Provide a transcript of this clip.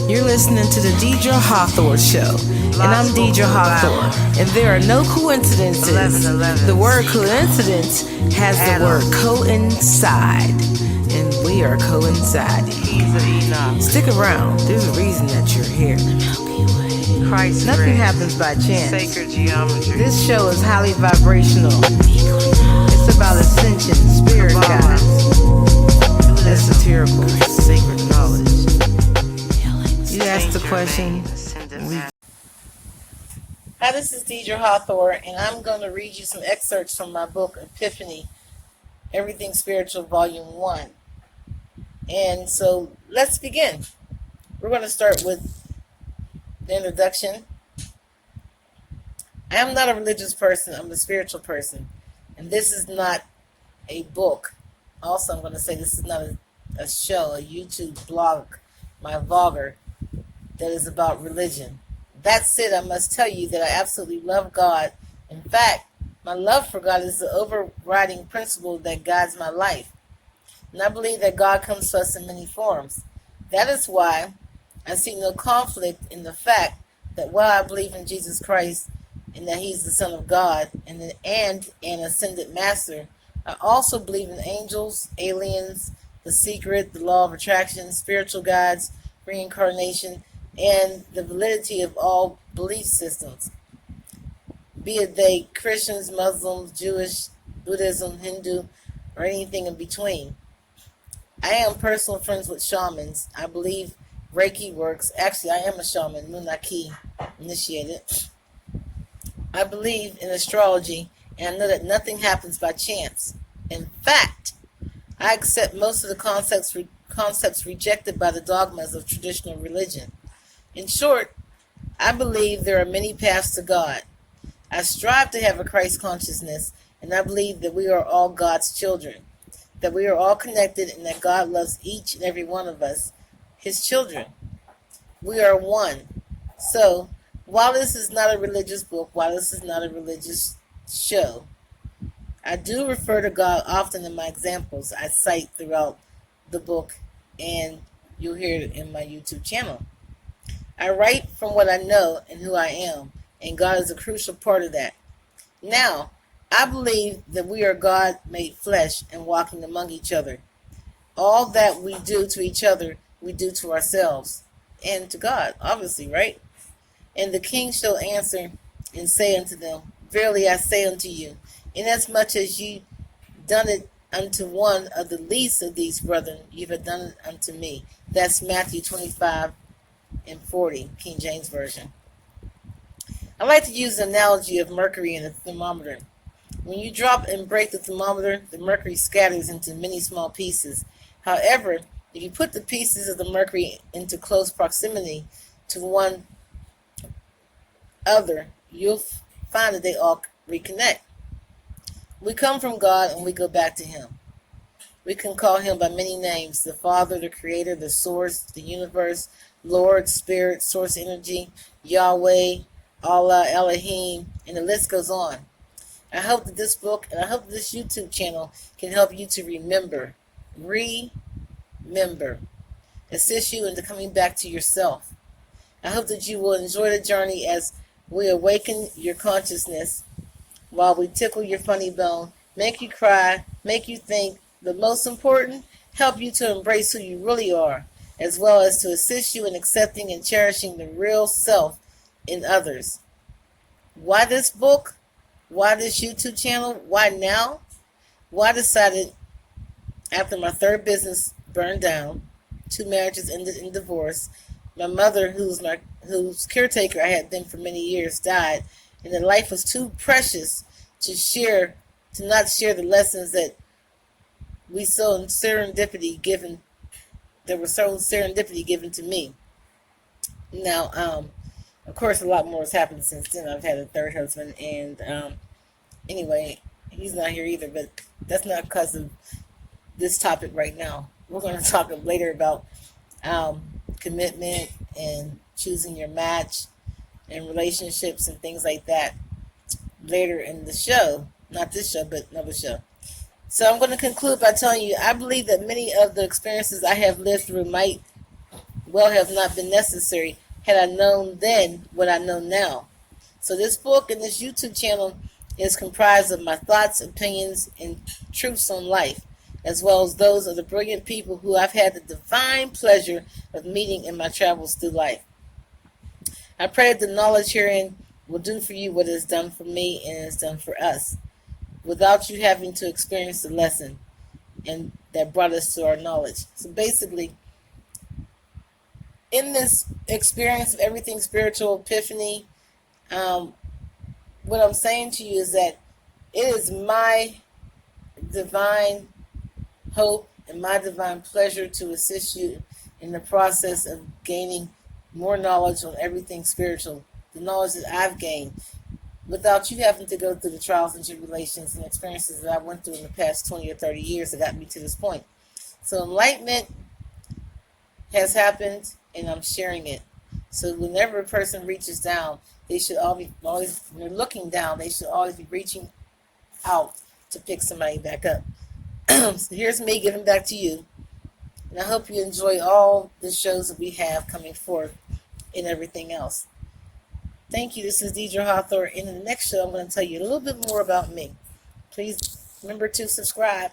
You're listening to the DEIDRE HATHOR Show, and I'm DEIDRE HATHOR, and there are no coincidences. The word coincidence has the word coincide, and we are coinciding. Stick around, there's a reason that you're here. Nothing happens by chance. Sacred geometry. This show is highly vibrational. It's about ascension, spirit guides, esoterical, sacred knowledge. You asked the question. Hi, this is DEIDRE HATHOR, and I'm going to read you some excerpts from my book, EPIPHANY Everything Spiritual, Volume 1. And so, let's begin. We're going to start with the introduction. I am not a religious person, I'm a spiritual person. And this is not a book. Also, I'm going to say this is not a show, a YouTube blog, my vlogger, that is about religion. That said, I must tell you that I absolutely love God. In fact, my love for God is the overriding principle that guides my life. And I believe that God comes to us in many forms. That is why I see no conflict in the fact that while I believe in Jesus Christ and that He's the Son of God and an ascended Master, I also believe in angels, aliens, the secret, the law of attraction, spiritual guides, reincarnation, and the validity of all belief systems, be it they Christians, Muslims, Jewish, Buddhism, Hindu, or anything in between. I am personal friends with shamans. I believe Reiki works. Actually, I am a shaman, Munaki, initiated. I believe in astrology, and I know that nothing happens by chance. In fact, I accept most of the concepts rejected by the dogmas of traditional religion. In short, I believe there are many paths to God. I strive to have a Christ consciousness, and I believe that we are all God's children, that we are all connected, and that God loves each and every one of us, His children. We are one. So, while this is not a religious book, while this is not a religious show, I do refer to God often in my examples I cite throughout the book, and you'll hear it in my YouTube channel. I write from what I know and who I am, and God is a crucial part of that. Now, I believe that we are God made flesh and walking among each other. All that we do to each other, we do to ourselves and to God, obviously, right? And the king shall answer and say unto them, Verily I say unto you, inasmuch as ye done it unto one of the least of these brethren, ye have done it unto me. That's Matthew 25 and 40, King James Version. I like to use the analogy of mercury in a thermometer. When you drop and break the thermometer, the mercury scatters into many small pieces. However, if you put the pieces of the mercury into close proximity to one other, you'll find that they all reconnect. We come from God and we go back to Him. We can call Him by many names: the Father, the Creator, the Source, the Universe, Lord, Spirit, Source Energy, Yahweh, Allah, Elohim, and the list goes on. I hope that this book and I hope that this YouTube channel can help you to remember, assist you into coming back to yourself. I hope that you will enjoy the journey as we awaken your consciousness while we tickle your funny bone, make you cry, make you think, but most important, help you to embrace who you really are, as well as to assist you in accepting and cherishing the real self in others. Why this book? Why this YouTube channel? Why now? Well, I decided after my third business burned down, 2 marriages ended in divorce, my mother, whose caretaker I had been for many years, died, and the life was too precious to not share the lessons that were so serendipity given to me. Now, of course, a lot more has happened since then. I've had a third husband, and anyway, he's not here either, but that's not because of this topic right now. We're going to talk later about commitment and choosing your match and relationships and things like that later in the show. Not this show, but another show. So I'm going to conclude by telling you, I believe that many of the experiences I have lived through might well have not been necessary had I known then what I know now. So this book and this YouTube channel is comprised of my thoughts, opinions, and truths on life, as well as those of the brilliant people who I've had the divine pleasure of meeting in my travels through life. I pray that the knowledge herein will do for you what it has done for me and has done for us, without you having to experience the lesson and that brought us to our knowledge. So basically, in this experience of everything spiritual epiphany, what I'm saying to you is that it is my divine hope and my divine pleasure to assist you in the process of gaining more knowledge on everything spiritual, the knowledge that I've gained, without you having to go through the trials and tribulations and experiences that I went through in the past 20 or 30 years that got me to this point. So enlightenment has happened, and I'm sharing it. So whenever a person reaches down, they should always, when they're looking down, they should always be reaching out to pick somebody back up. So here's me giving back to you. And I hope you enjoy all the shows that we have coming forth and everything else. Thank you. This is DEIDRE HATHOR. In the next show, I'm going to tell you a little bit more about me. Please remember to subscribe.